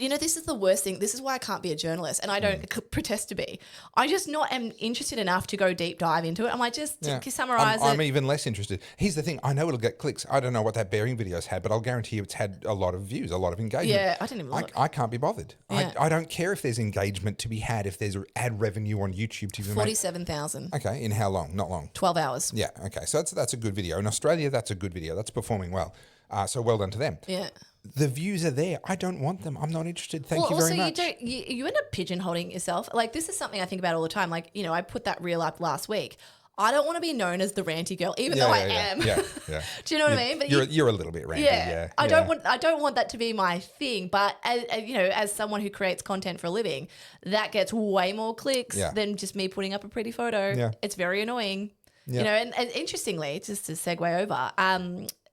this is the worst thing. This is why I can't be a journalist, and I don't protest to be. I just not am interested enough to go deep dive into it. I might just summarize it. I'm even less interested. Here's the thing. I know it'll get clicks. I don't know what that bearing video's had, but I'll guarantee you it's had a lot of views, a lot of engagement. Yeah, I didn't even look. I can't be bothered. Yeah. I don't care if there's engagement to be had, if there's ad revenue on YouTube to be made. 47,000. Okay, in how long? Not long. 12 hours. Yeah, okay. So that's a good video. In Australia, that's a good video. That's performing well. So well done to them. Yeah. The views are there. I don't want them. I'm not interested. Thank you very much. Also, you end up pigeonholing yourself. Like, this is something I think about all the time. Like, I put that reel up last week. I don't want to be known as the ranty girl, even though I am. Yeah. Do you know what I mean? But you're a little bit ranty. Yeah. I don't want that to be my thing. But as someone who creates content for a living, that gets way more clicks than just me putting up a pretty photo. Yeah. It's very annoying. Yeah. And interestingly, just to segue over,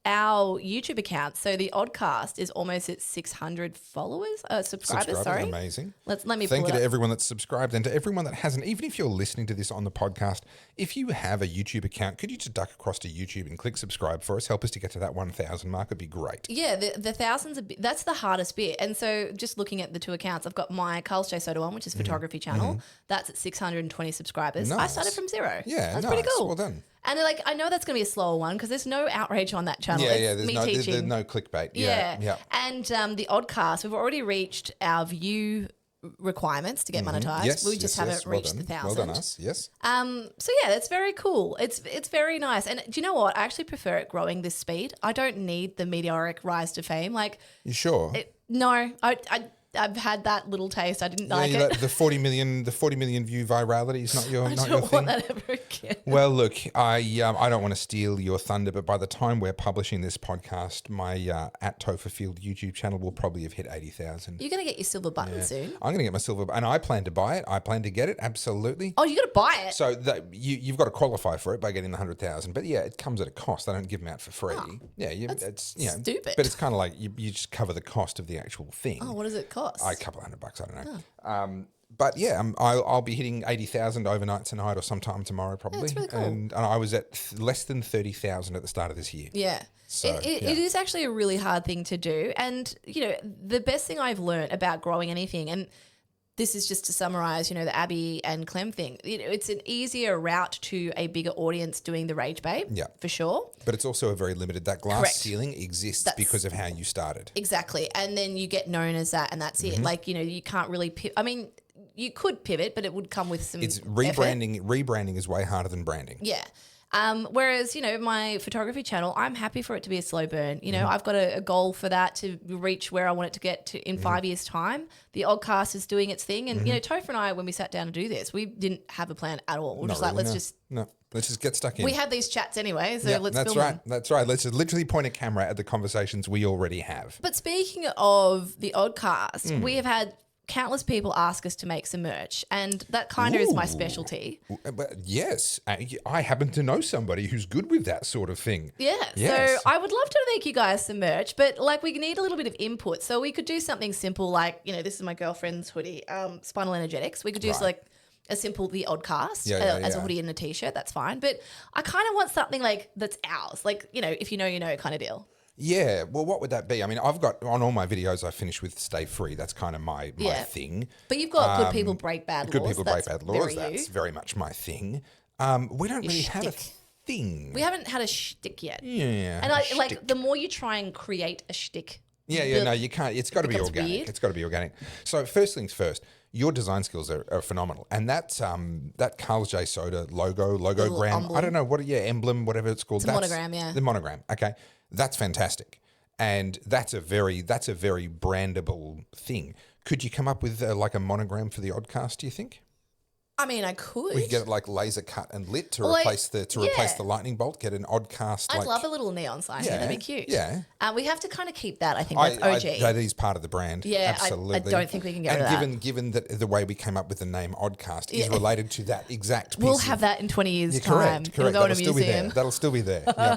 our YouTube account, so the Oddcast is almost at 600 subscribers. Sorry, amazing. Let me. Thank you to everyone that's subscribed and to everyone that hasn't. Even if you're listening to this on the podcast, if you have a YouTube account, could you just duck across to YouTube and click subscribe for us? Help us to get to that 1,000 mark. It'd be great. Yeah, the thousands. That's the hardest bit. And so, just looking at the two accounts, I've got my Carl's J Soda one, which is photography channel. That's at 620 subscribers. Nice. I started from 0. Yeah, that's nice. pretty cool. Well done. And I know that's going to be a slower one because there's no outrage on that channel. There's teaching. no clickbait. Yeah. And the Oddcast, we've already reached our view requirements to get monetized. Yes, we just haven't reached the 1,000. Well done us, yes. So yeah, that's very cool. It's very nice. And do you know what? I actually prefer it growing this speed. I don't need the meteoric rise to fame. Like, you sure? No, I've had that little taste. I didn't like it. The 40 million view virality is not your I not don't your want thing. that ever again. Well, look, I don't want to steal your thunder, but by the time we're publishing this podcast, my at Topher Field YouTube channel will probably have hit 80,000. You're going to get your silver button soon. I'm going to get my silver, and I plan to buy it. I plan to get it, absolutely. Oh, you got to buy it. So you've got to qualify for it by getting the 100,000. But yeah, it comes at a cost. They don't give them out for free. It's stupid. But it's kind of like you just cover the cost of the actual thing. Oh, what does it cost? A couple $100, I don't know. But yeah, I'll be hitting 80,000 overnight tonight or sometime tomorrow probably. That's really cool. And I was at less than 30,000 at the start of this year. Yeah. So, it is actually a really hard thing to do. And, the best thing I've learned about growing anything, and this is just to summarize, the Abby and Clem thing. It's an easier route to a bigger audience doing the Rage Babe, for sure. But it's also a very limited. That glass Correct. ceiling exists because of how you started. Exactly. And then you get known as that, and that's it. Like, you can't really I mean, you could pivot, but it would come with some rebranding. effort. Rebranding is way harder than branding. Yeah. Whereas, my photography channel, I'm happy for it to be a slow burn. I've got a goal for that to reach where I want it to get to in 5 years' time. The Oddcast is doing its thing. And, Topher and I, when we sat down to do this, we didn't have a plan at all. We're just like, let's just get stuck in. We have these chats anyway, so let's film them. That's right. Let's just literally point a camera at the conversations we already have. But speaking of the Oddcast, we have had countless people ask us to make some merch, and that kind of is my specialty. But yes, I happen to know somebody who's good with that sort of thing. Yeah, yes. So I would love to make you guys some merch, but we need a little bit of input. So we could do something simple like, this is my girlfriend's hoodie, Spinal Energetics. We could do a simple The Oddcast as a hoodie and a t-shirt. That's fine. But I kind of want something that's ours, if you know kind of deal. Yeah, well, what would that be? I mean, I've got, on all my videos, I finish with stay free. That's kind of my thing. But you've got good people break bad laws. Good people break bad laws. Very That's very much my thing. We don't really have a thing. We haven't had a shtick yet. Yeah. And the more you try and create a shtick. No, you can't. It's got to be organic. Weird. It's got to be organic. So first things first, your design skills are phenomenal. And that's that Carl's J Soda logogram. Emblem. I don't know emblem, whatever it's called. It's a monogram, yeah. The monogram. Okay. That's fantastic. And that's a very brandable thing. Could you come up with a monogram for the Oddcast, do you think? I mean, I could. We could get it laser cut and lit to replace the lightning bolt. Get an Oddcast. I'd love a little neon sign. Yeah, that'd be cute. Yeah. We have to kind of keep that. I think that's OG. That is part of the brand. Yeah, absolutely. I don't think we can get rid of that. Given that the way we came up with the name Oddcast is related to that exact piece. We'll have that in 20 years' time. Correct. It'll go in a museum. That'll still be there. Yeah.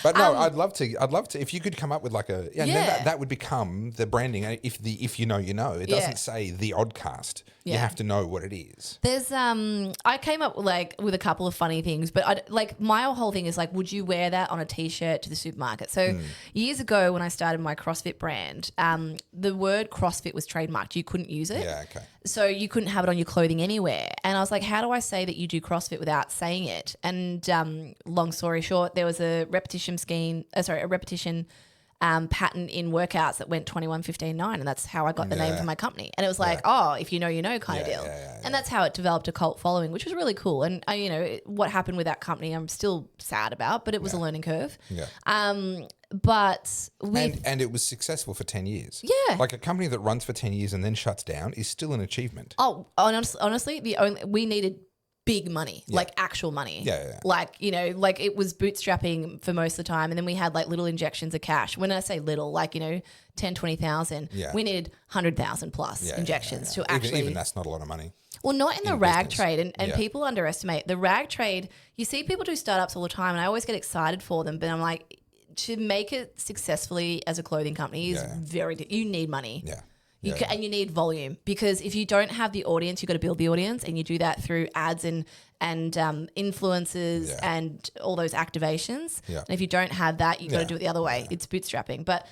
But no, I'd love to. If you could come up with that would become the branding. If you know, it doesn't say the Oddcast. Yeah. You have to know what it is. There's I came up with a couple of funny things, but my whole thing is would you wear that on a t-shirt to the supermarket? So years ago when I started my CrossFit brand, the word CrossFit was trademarked. You couldn't use it. Yeah, okay. So you couldn't have it on your clothing anywhere. And I was like, how do I say that you do CrossFit without saying it? And long story short, there was a repetition pattern in workouts that went 21, 15, 9, and that's how I got the name for my company. And it was if you know, you know kind of deal. And that's how it developed a cult following, which was really cool. And what happened with that company, I'm still sad about, but it was a learning curve. Yeah. But and it was successful for 10 years. Yeah. Like a company that runs for 10 years and then shuts down is still an achievement. Oh, honestly, we needed big money, actual money. Yeah. It was bootstrapping for most of the time. And then we had little injections of cash. When I say little, 10, 20,000, we needed 100,000 plus injections to actually. Even that's not a lot of money. Well, not in the rag trade. And people underestimate the rag trade. You see people do startups all the time and I always get excited for them. But I'm like, to make it successfully as a clothing company is you need money. Yeah. And you need volume, because if you don't have the audience, you've got to build the audience, and you do that through ads and influencers and all those activations. Yeah. And if you don't have that, you've got to do it the other way. It's bootstrapping. But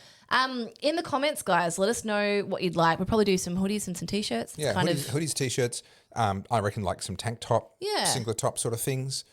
in the comments, guys, let us know what you'd like. We'll probably do some hoodies and some t-shirts. Yeah, hoodies, t-shirts. I reckon some tank top, singlet top sort of things.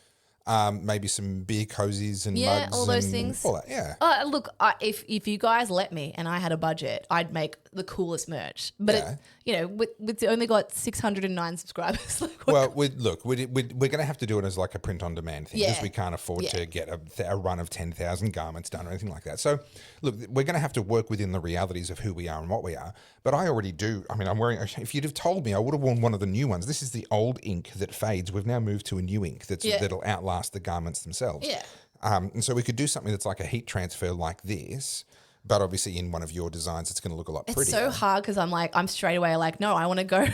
Maybe some beer cozies and mugs. All those things. All that, yeah. Look, if you guys let me and I had a budget, I'd make the coolest merch. But we've only got 609 subscribers. Well, we're going to have to do it as a print-on-demand thing, because we can't afford to get a run of 10,000 garments done or anything like that. So, look, we're going to have to work within the realities of who we are and what we are. But I already do. I mean, I'm wearing. If you'd have told me, I would have worn one of the new ones. This is the old ink that fades. We've now moved to a new ink that'll outlast the garments themselves. Yeah. And so we could do something that's like a heat transfer like this, but obviously in one of your designs, it's going to look a lot prettier. It's so hard because I'm straight away no, I want to go.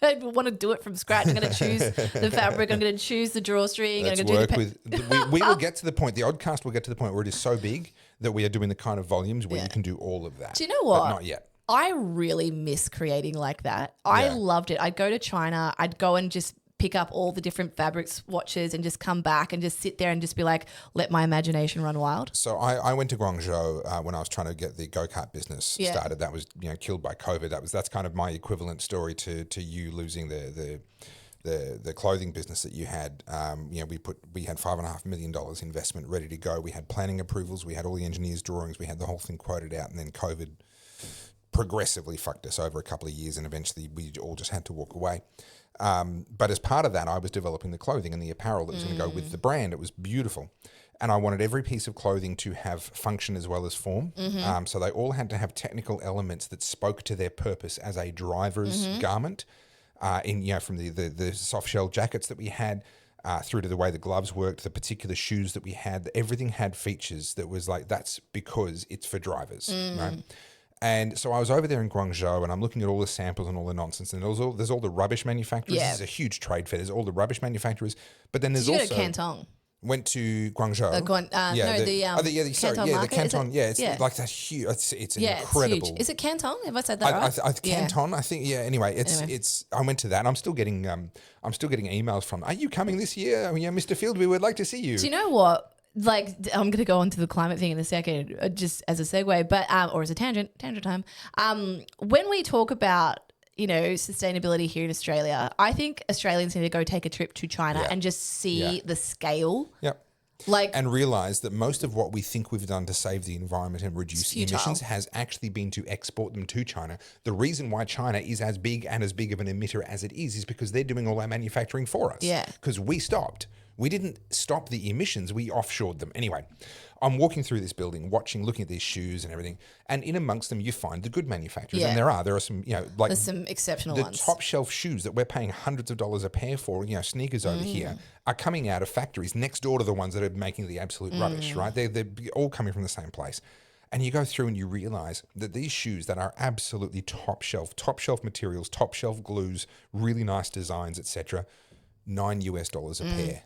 I want to do it from scratch. I'm going to choose the fabric. I'm going to choose the drawstring. Let's work with. We will get to the point. The Oddcast will get to the point where it is so big that we are doing the kind of volumes where you can do all of that. Do you know what? But not yet. I really miss creating like that. I loved it. I'd go to China. I'd go and just pick up all the different fabric swatches and just come back and just sit there and just be let my imagination run wild. So I went to Guangzhou when I was trying to get the go-kart business started. That was killed by COVID. That's kind of my equivalent story to you losing the clothing business that you had. We had $5.5 million investment ready to go. We had planning approvals. We had all the engineers' drawings. We had the whole thing quoted out, and then COVID progressively fucked us over a couple of years, and eventually we all just had to walk away. But as part of that, I was developing the clothing and the apparel that was going to go with the brand. It was beautiful. And I wanted every piece of clothing to have function as well as form. So they all had to have technical elements that spoke to their purpose as a driver's garment. From the soft shell jackets that we had, through to the way the gloves worked, the particular shoes that we had, everything had features that was that's because it's for drivers, right? And so I was over there in Guangzhou and I'm looking at all the samples and all the nonsense. And there's all the rubbish manufacturers. Yeah. This is a huge trade fair. There's all the rubbish manufacturers. But then there's also... Did you go to Canton? Went to Guangzou. Canton market. The Canton. It's that huge. It's incredible. It's huge. Is it Canton? Have I said that right? Canton, I think. Yeah. Anyway, it's. I went to that. And I'm still getting emails from. Are you coming this year? I mean, Mr. Field, we would like to see you. Do you know what? I'm going to go on to the climate thing in a second, just as a segue, but or as a tangent time. When we talk about sustainability here in Australia, I think Australians need to go take a trip to China and just see the scale. Yep. And realise that most of what we think we've done to save the environment and reduce emissions has actually been to export them to China. The reason why China is as big of an emitter as it is because they're doing all our manufacturing for us. Yeah. Because we stopped. We didn't stop the emissions, we offshored them. Anyway, I'm walking through this building, looking at these shoes and everything, and in amongst them you find the good manufacturers. And there are some, there's some exceptional ones. The top shelf shoes that we're paying hundreds of dollars a pair for, sneakers over here, are coming out of factories next door to the ones that are making the absolute rubbish, right? They're all coming from the same place. And you go through and you realize that these shoes that are absolutely top shelf materials, top shelf glues, really nice designs, etc., $9 a pair.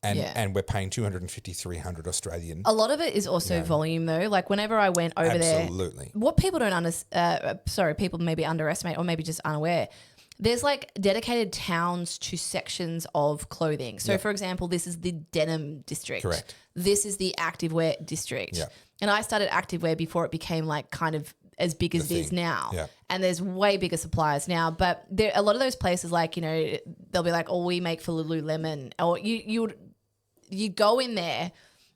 And we're paying 250, 300 Australian. A lot of it is also volume though. Whenever I went over there, what people don't people maybe underestimate or maybe just unaware, there's like dedicated towns to sections of clothing. So, for example, this is the denim district. Correct. This is the activewear district. Yep. And I started activewear before it became like kind of as big as it is now. Yeah. And there's way bigger suppliers now. But there a lot of those places, like, you know, they'll be like, oh, we make for Lululemon. Or you go in there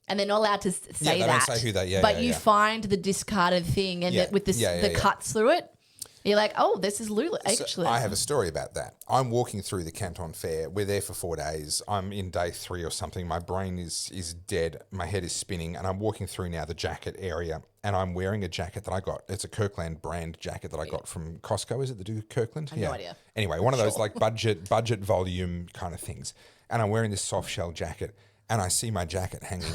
and they're not allowed to say they that. don't say who they, but you find the discarded thing and with the cuts through it. You're like, oh, this is Lulu. Actually, so I have a story about that. I'm walking through the Canton Fair. We're there for 4 days. I'm in day 3 or something. My brain is dead. My head is spinning. And I'm walking through now the jacket area. And I'm wearing a jacket that I got. It's a Kirkland brand jacket that I got from Costco. Is it that do Kirkland? I have no idea. Anyway, one of those like budget volume kind of things. And I'm wearing this soft shell jacket. And I see my jacket hanging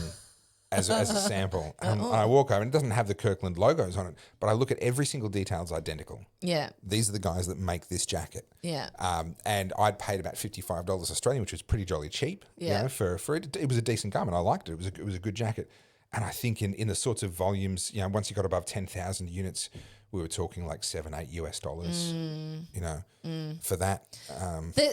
as a sample. And I walk over and it doesn't have the Kirkland logos on it, but I look at every single detail is identical. Yeah. These are the guys that make this jacket. Yeah. And I'd paid about $55 Australian, which was pretty jolly cheap. Yeah. You know, for it. It was a decent garment. I liked it. It was a good jacket. And I think in the sorts of volumes, you know, once you got above 10,000 units, we were talking like $7-8 US, you know, for that.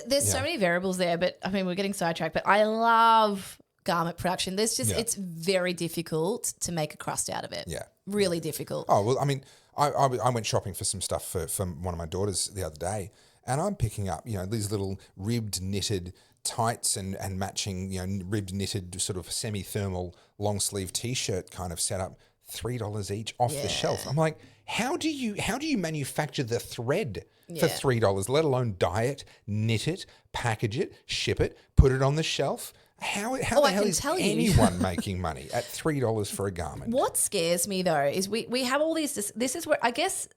There's so many variables there, but I mean, we're getting sidetracked, but I love garment production. There's just, it's very difficult to make a crust out of it. Yeah. Really difficult. Oh, well, I mean, I went shopping for some stuff for one of my daughters the other day, and I'm picking up, you know, these little ribbed knitted tights and matching, you know, ribbed knitted sort of semi-thermal long sleeve t-shirt kind of setup, $3 each off the shelf. I'm like, how do you manufacture the thread for $3, let alone dye it, knit it, package it, ship it, put it on the shelf? How the hell is anyone making money at $3 for a garment? What scares me though is we have all these. This is where I guess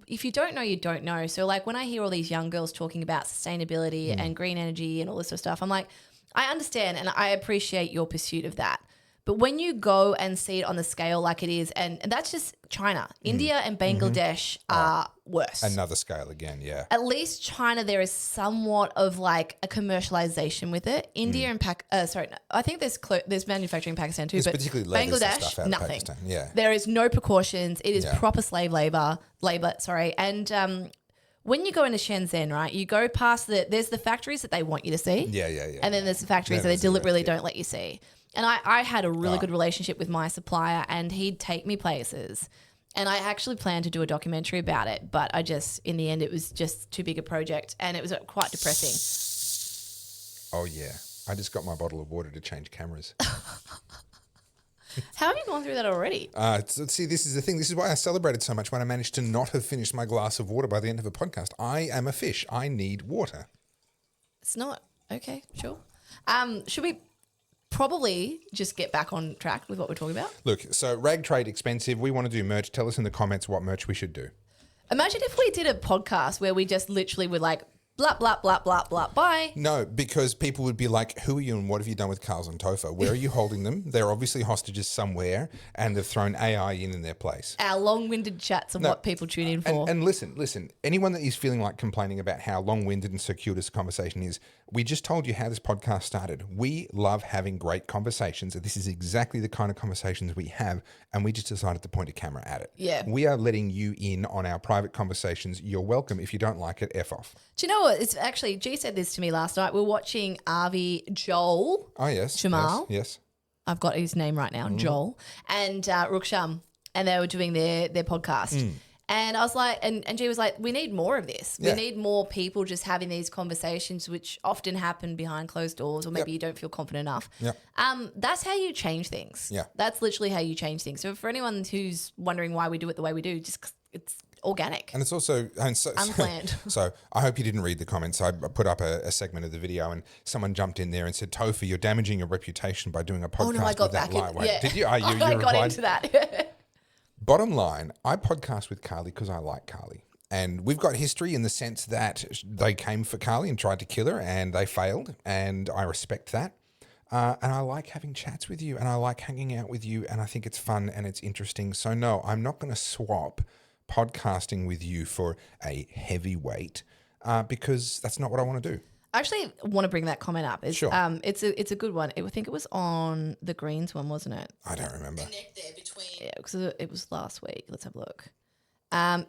if you don't know, you don't know. So like when I hear all these young girls talking about sustainability and green energy and all this sort of stuff, I'm like, I understand and I appreciate your pursuit of that. But when you go and see it on the scale like it is, and that's just China, India and Bangladesh are worse. Another scale again, yeah. At least China, there is somewhat of like a commercialization with it. India and I think there's manufacturing in Pakistan too, but Bangladesh, nothing. Pakistan. Yeah. There is no precautions. It is proper slave labor. And when you go into Shenzhen, right, you go past there's the factories that they want you to see. Yeah. And then there's the factories that they deliberately don't let you see. And I had a really good relationship with my supplier and he'd take me places. And I actually planned to do a documentary about it, but in the end, it was just too big a project and it was quite depressing. Oh, yeah. I just got my bottle of water to change cameras. How have you gone through that already? See, this is the thing. This is why I celebrated so much when I managed to not have finished my glass of water by the end of a podcast. I am a fish. I need water. It's not. Okay, sure. Should we probably just get back on track with what we're talking about? Look, so rag trade expensive. We want to do merch. Tell us in the comments what merch we should do. Imagine if we did a podcast where we just literally were like, blah, blah, blah, blah, blah, bye. No, because people would be like, who are you and what have you done with Carls and Topher? Where are you holding them? They're obviously hostages somewhere and they've thrown AI in their place. Our long-winded chats on what people tune in for. And listen, anyone that is feeling like complaining about how long-winded and circuitous a conversation is, we just told you how this podcast started. We love having great conversations. And this is exactly the kind of conversations we have. And we just decided to point a camera at it. Yeah. We are letting you in on our private conversations. You're welcome. If you don't like it, F off. Do you know what? It's actually, G said this to me last night. We're watching Avi, Joel. Oh, yes. Jamal. Yes. I've got his name right now, Joel. And Ruksham. And they were doing their podcast. And I was like, and G was like, we need more of this. We need more people just having these conversations, which often happen behind closed doors, or maybe you don't feel confident enough. That's how you change things. That's literally how you change things. So for anyone who's wondering why we do it the way we do, just it's organic. And it's also unplanned. So I hope you didn't read the comments. I put up a segment of the video and someone jumped in there and said, Topher, you're damaging your reputation by doing a podcast. Oh no, I got back in. Yeah. Did you? I got into that. Bottom line, I podcast with Carly because I like Carly. And we've got history in the sense that they came for Carly and tried to kill her and they failed. And I respect that. And I like having chats with you and I like hanging out with you. And I think it's fun and it's interesting. So no, I'm not going to swap podcasting with you for a heavyweight because that's not what I want to do. I actually want to bring that comment up. Sure. It's a good one. I think it was on the Greens one, wasn't it? I don't remember. Yeah, because it was last week. Let's have a look.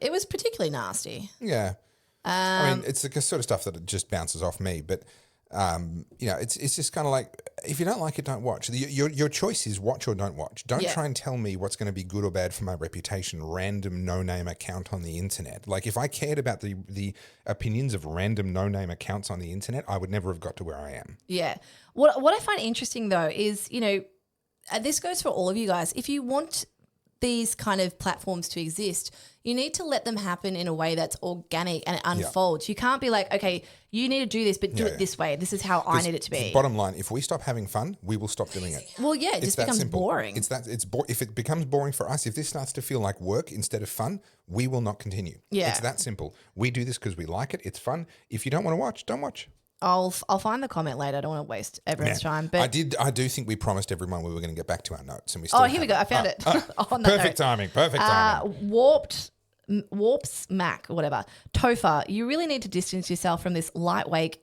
It was particularly nasty. Yeah. I mean, it's the sort of stuff that just bounces off me, but it's just kind of like, if you don't like it, don't watch. Your choice is watch or don't watch. Don't try and tell me what's going to be good or bad for my reputation. Random no-name account on the internet. Like, if I cared about the opinions of random no-name accounts on the internet, I would never have got to where I am. Yeah. What I find interesting though is, this goes for all of you guys. If you want these kind of platforms to exist, you need to let them happen in a way that's organic and it unfolds. You can't be like, okay, you need to do this, but do it this way. This is how I need it to be. Bottom line, if we stop having fun, we will stop doing it. Well, yeah, it just becomes boring. If it becomes boring for us, if this starts to feel like work instead of fun, we will not continue. Yeah. It's that simple. We do this because we like it. It's fun. If you don't want to watch, don't watch. I'll find the comment later. I don't want to waste everyone's time. But I do think we promised everyone we were going to get back to our notes, and we still here we go. I found it. On that perfect timing. Perfect timing. Warps Mac or whatever. Topher, you really need to distance yourself from this lightweight,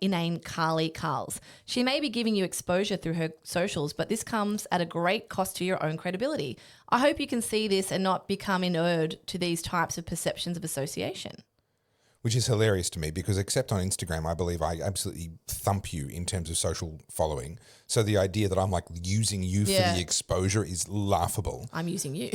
inane Carly Carls. She may be giving you exposure through her socials, but this comes at a great cost to your own credibility. I hope you can see this and not become inured to these types of perceptions of association. Which is hilarious to me because, except on Instagram, I believe I absolutely thump you in terms of social following. So the idea that I'm like using you for the exposure is laughable. I'm using you.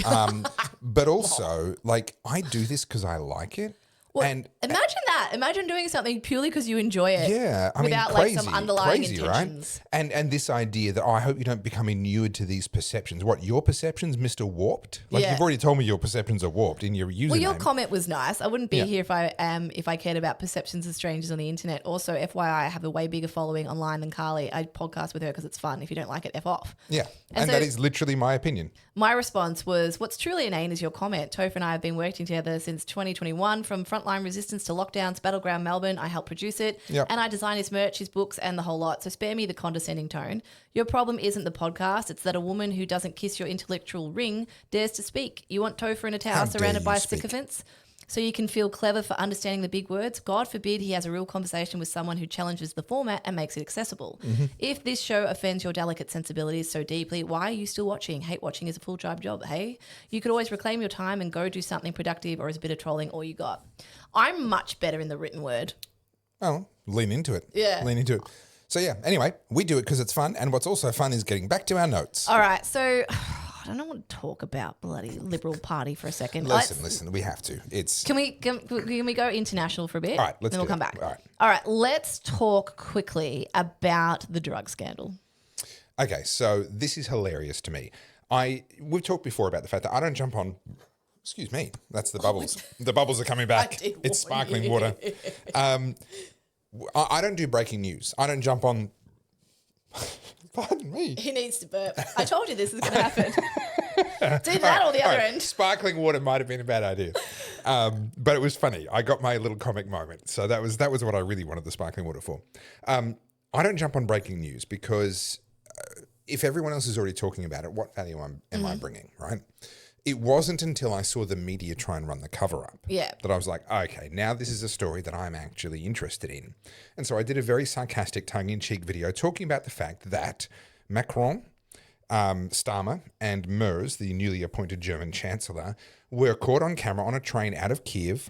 But also, like, I do this because I like it. Well, and imagine that. Imagine doing something purely because you enjoy it. Yeah, I without mean, crazy, like some underlying right? intentions. And this idea that I hope you don't become inured to these perceptions. What, your perceptions, Mr. Warped? Like you've already told me your perceptions are warped in your username. Well, your comment was nice. I wouldn't be here if I cared about perceptions of strangers on the internet. Also, FYI, I have a way bigger following online than Carly. I podcast with her because it's fun. If you don't like it, F off. Yeah, and so that is literally my opinion. My response was, what's truly inane is your comment. Topher and I have been working together since 2021, from Frontline Resistance to Lockdowns, Battleground Melbourne. I helped produce it. Yep. And I design his merch, his books, and the whole lot. So spare me the condescending tone. Your problem isn't the podcast. It's that a woman who doesn't kiss your intellectual ring dares to speak. You want Topher in a tower surrounded by sycophants so you can feel clever for understanding the big words? God forbid he has a real conversation with someone who challenges the format and makes it accessible. Mm-hmm. If this show offends your delicate sensibilities so deeply, why are you still watching? Hate watching is a full-time job, hey? You could always reclaim your time and go do something productive, or is a bit of trolling all you got. I'm much better in the written word. Oh, lean into it. Yeah. Lean into it. So, yeah, anyway, we do it because it's fun. And what's also fun is getting back to our notes. All right, so I don't want to talk about bloody Liberal Party for a second. Listen, we have to. Can we go international for a bit? All right, then we'll come back. All right, let's talk quickly about the drug scandal. Okay, so this is hilarious to me. We've talked before about the fact that I don't jump on. Excuse me, that's the bubbles. The bubbles are coming back. It's sparkling water. I don't do breaking news. I don't jump on. Pardon me. He needs to burp. I told you this is going to happen. Do that or the other end. Sparkling water might have been a bad idea, but it was funny. I got my little comic moment, so that was what I really wanted the sparkling water for. I don't jump on breaking news because if everyone else is already talking about it, what value am I bringing, right? It wasn't until I saw the media try and run the cover-up that I was like, okay, now this is a story that I'm actually interested in. And so I did a very sarcastic, tongue-in-cheek video talking about the fact that Macron, Starmer, and Merz, the newly appointed German chancellor, were caught on camera on a train out of Kiev,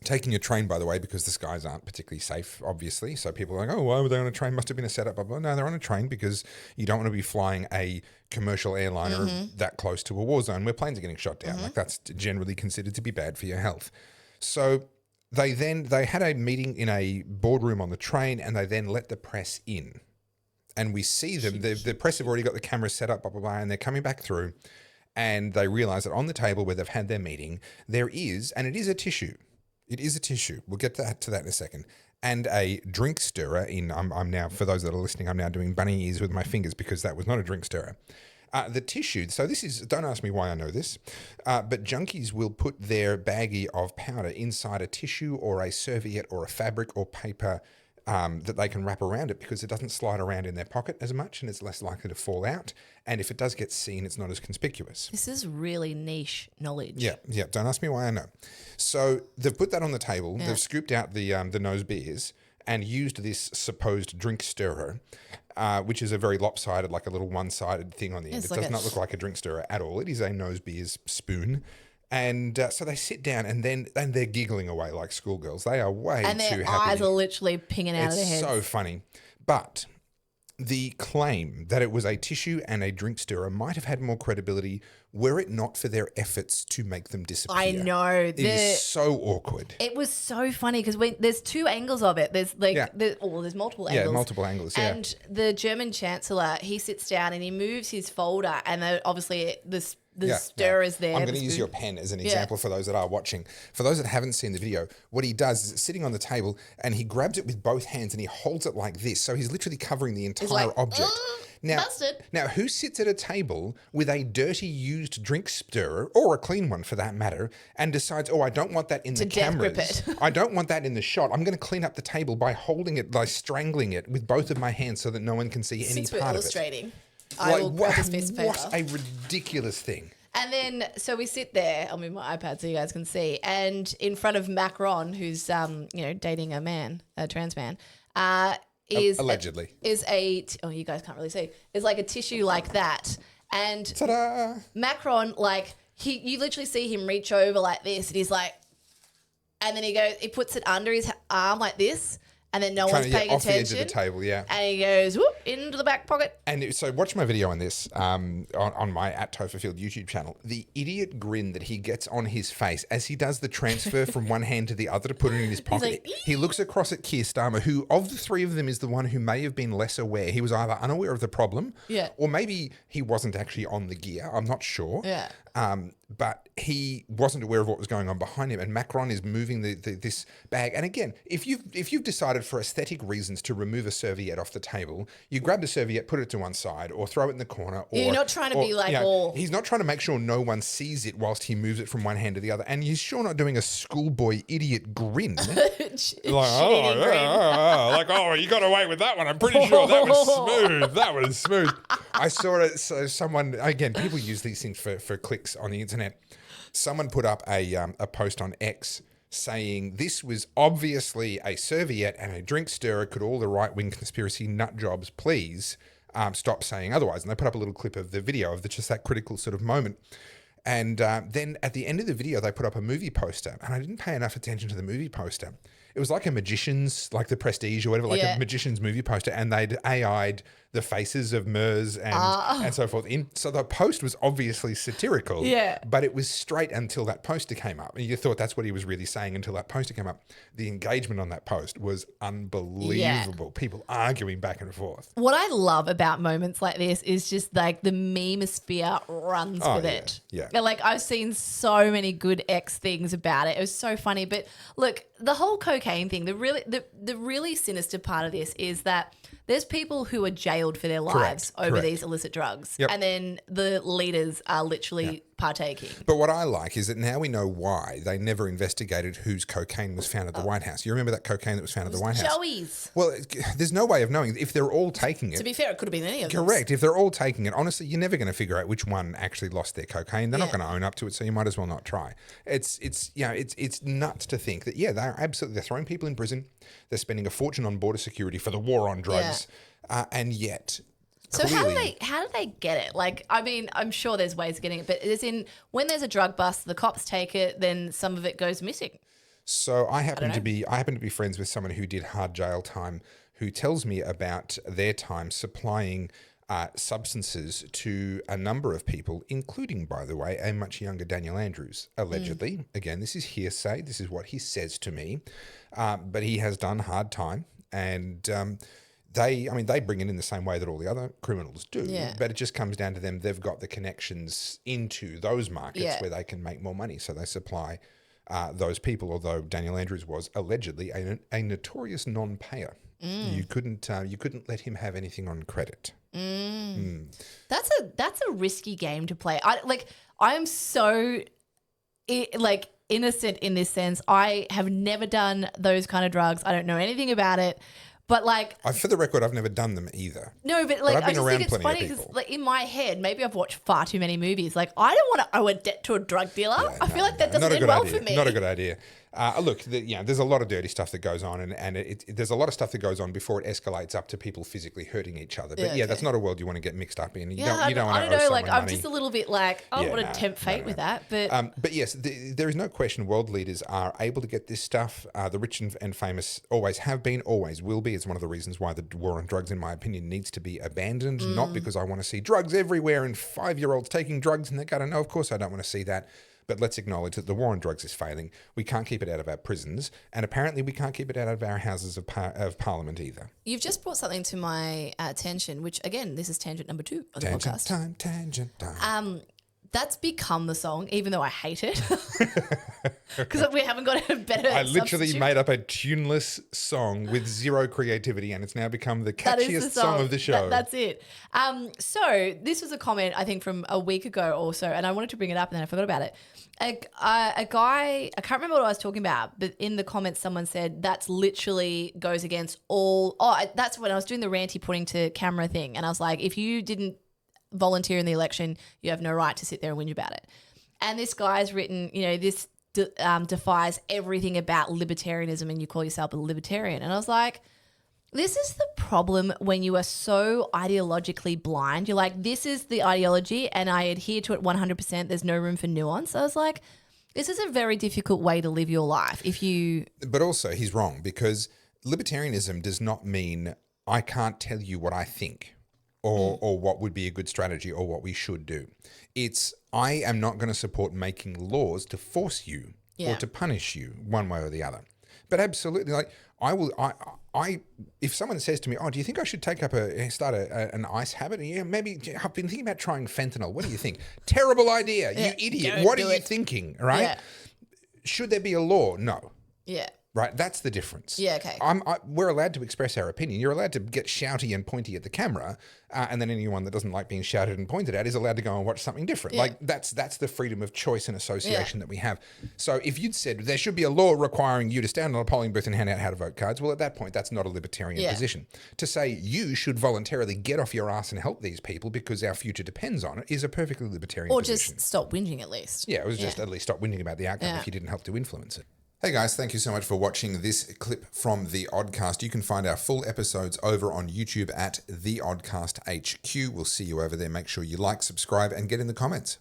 taking a train, by the way, because the skies aren't particularly safe, obviously. So people are like, oh, why were they on a train? Must have been a setup, blah, blah. No, they're on a train because you don't want to be flying a commercial airliner that close to a war zone where planes are getting shot down. Like, that's generally considered to be bad for your health. So they had a meeting in a boardroom on the train, and they then let the press in. And we see them, the press have already got the cameras set up, blah, blah, blah, and they're coming back through, and they realize that on the table where they've had their meeting, there is, and it is a tissue. It is a tissue. We'll get to that in a second. And a drink stirrer I'm now, for those that are listening, I'm now doing bunny ears with my fingers because that was not a drink stirrer. The tissue, so this is, don't ask me why I know this, but junkies will put their baggie of powder inside a tissue or a serviette or a fabric or paper that they can wrap around it because it doesn't slide around in their pocket as much and it's less likely to fall out. And if it does get seen, it's not as conspicuous. This is really niche knowledge. Yeah. Don't ask me why I know. So they've put that on the table. Yeah. They've scooped out the nose beers and used this supposed drink stirrer, which is a very lopsided, like a little one-sided thing on the end. It does not look like a drink stirrer at all. It is a nose beers spoon. And so they sit down and they're giggling away like schoolgirls. They are way And too their happy. eyes are literally pinging out of their It's heads. so funny. But the claim that it was a tissue and a drink stirrer might have had more credibility were it not for their efforts to make them disappear. I know. It is so awkward. It was so funny because there's two angles of it. There's like, there's multiple angles. Yeah, multiple angles, yeah. And the German chancellor, he sits down and he moves his folder, and then obviously the stir is there. I'm going to use your pen as an example for those that are watching. For those that haven't seen the video, what he does is it's sitting on the table and he grabs it with both hands and he holds it like this. So he's literally covering the entire object. Now, who sits at a table with a dirty used drink stirrer, or a clean one for that matter, and decides, I don't want that in the cameras. I don't want that in the shot. I'm going to clean up the table by holding it, by strangling it with both of my hands so that no one can see any part of it. I will grab this piece of paper. What a ridiculous thing. And then, so we sit there, I'll move my iPad so you guys can see, and in front of Macron, who's, dating a trans man, is allegedly. You guys can't really see, is like a tissue like that. And ta-da! Macron, like, you literally see him reach over like this, and he's like, and then he puts it under his arm like this, and then no one's paying off attention. Off the edge of the table, yeah. And he goes, whoop, into the back pocket. And so watch my video on this on my @Topherfield YouTube channel. The idiot grin that he gets on his face as he does the transfer from one hand to the other to put it in his pocket. Like, he looks across at Keir Starmer, who of the three of them is the one who may have been less aware. He was either unaware of the problem, or maybe he wasn't actually on the gear. I'm not sure. Yeah. But he wasn't aware of what was going on behind him, and Macron is moving this bag. And again, if you've decided for aesthetic reasons to remove a serviette off the table, you grab the serviette, put it to one side, or throw it in the corner. Or you're not trying to be like all. He's not trying to make sure no one sees it whilst he moves it from one hand to the other. And he's sure not doing a schoolboy idiot grin. You got away with that one. I'm pretty sure that was smooth. That was smooth. I saw it. So someone, again, people use these things for clicks on the internet. Someone put up a post on X saying this was obviously a serviette and a drink stirrer. Could all the right-wing conspiracy nut jobs please stop saying otherwise? And they put up a little clip of the video of just that critical sort of moment. And then at the end of the video, they put up a movie poster, and I didn't pay enough attention to the movie poster. It was like a magician's, like the Prestige or whatever, like a magician's movie poster, and they'd AI'd the faces of Merz and so forth. So the post was obviously satirical, but it was straight until that poster came up. And you thought that's what he was really saying until that poster came up. The engagement on that post was unbelievable. People arguing back and forth. What I love about moments like this is just like the memeosphere runs with it. Yeah. Like I've seen so many good X things about it. It was so funny. But look, the whole cocaine thing, the really sinister part of this is that there's people who are jailed for their lives over these illicit drugs. Yep. And then the leaders are literally partaking. But what I like is that now we know why they never investigated whose cocaine was found at the White House. You remember that cocaine that was found at the White House? Joey's. Well, there's no way of knowing. If they're all taking it. To be fair, it could have been any of them. Correct. If they're all taking it, honestly, you're never going to figure out which one actually lost their cocaine. They're not going to own up to it, so you might as well not try. It's nuts to think that, they're throwing people in prison. They're spending a fortune on border security for the war on drugs. And yet... So how do they get it? Like, I mean, I'm sure there's ways of getting it, but as in when there's a drug bust, the cops take it, then some of it goes missing. So I happen to be friends with someone who did hard jail time, who tells me about their time supplying substances to a number of people, including, by the way, a much younger Daniel Andrews, allegedly. Again, this is hearsay. This is what he says to me. But he has done hard time, and they bring it in the same way that all the other criminals do, but it just comes down to them. They've got the connections into those markets where they can make more money. So they supply those people, although Daniel Andrews was allegedly a notorious non-payer. You couldn't let him have anything on credit. That's a risky game to play. I am so innocent in this sense. I have never done those kind of drugs. I don't know anything about it. But for the record, I've never done them either. No, but I just think it's funny because in my head, maybe I've watched far too many movies. Like, I don't want to owe a debt to a drug dealer. I feel like that doesn't end well for me. Not a good idea. Look, there's a lot of dirty stuff that goes on, and there's a lot of stuff that goes on before it escalates up to people physically hurting each other. But that's not a world you want to get mixed up in. You don't want to owe someone money. I'm just a little bit like, I don't want to tempt fate with that. But yes, there is no question world leaders are able to get this stuff. The rich and famous always have been, always will be. It's one of the reasons why the war on drugs, in my opinion, needs to be abandoned. Not because I want to see drugs everywhere and 5-year-olds taking drugs and they're going to know, of course I don't want to see that. But let's acknowledge that the war on drugs is failing. We can't keep it out of our prisons. And apparently we can't keep it out of our houses of parliament either. You've just brought something to my attention, which, again, this is tangent number 2 of the podcast. Tangent time. That's become the song, even though I hate it. Because we haven't got a better I literally substitute. made up a tuneless song with zero creativity, and it's now become the catchiest song of the show. That's it. So this was a comment, I think, from a week ago or so, and I wanted to bring it up and then I forgot about it. A guy, I can't remember what I was talking about, but in the comments someone said that's literally goes against all... that's when I was doing the ranty putting to camera thing, and I was like, if you didn't volunteer in the election, you have no right to sit there and whinge about it. And this guy's written, this defies everything about libertarianism and you call yourself a libertarian. And I was like, this is the problem when you are so ideologically blind. You're like, this is the ideology and I adhere to it 100%. There's no room for nuance. I was like, this is a very difficult way to live your life if you... But also he's wrong, because libertarianism does not mean I can't tell you what I think. Or what would be a good strategy or what we should do. It's, I am not going to support making laws to force you or to punish you one way or the other. But absolutely, like if someone says to me, do you think I should start an ice habit? Yeah, maybe I've been thinking about trying fentanyl. What do you think? Terrible idea, you idiot. What are you thinking, right? Yeah. Should there be a law? No. Yeah. Right, that's the difference. Yeah, okay. We're allowed to express our opinion. You're allowed to get shouty and pointy at the camera, and then anyone that doesn't like being shouted and pointed at is allowed to go and watch something different. Yeah. Like that's the freedom of choice and association that we have. So if you'd said there should be a law requiring you to stand on a polling booth and hand out how to vote cards, well, at that point, that's not a libertarian position. To say you should voluntarily get off your ass and help these people because our future depends on it is a perfectly libertarian position. Or just stop whinging at least. Yeah, it was just at least stop whinging about the outcome if you didn't help to influence it. Hey guys, thank you so much for watching this clip from The Oddcast. You can find our full episodes over on YouTube at The Oddcast HQ. We'll see you over there. Make sure you like, subscribe, and get in the comments.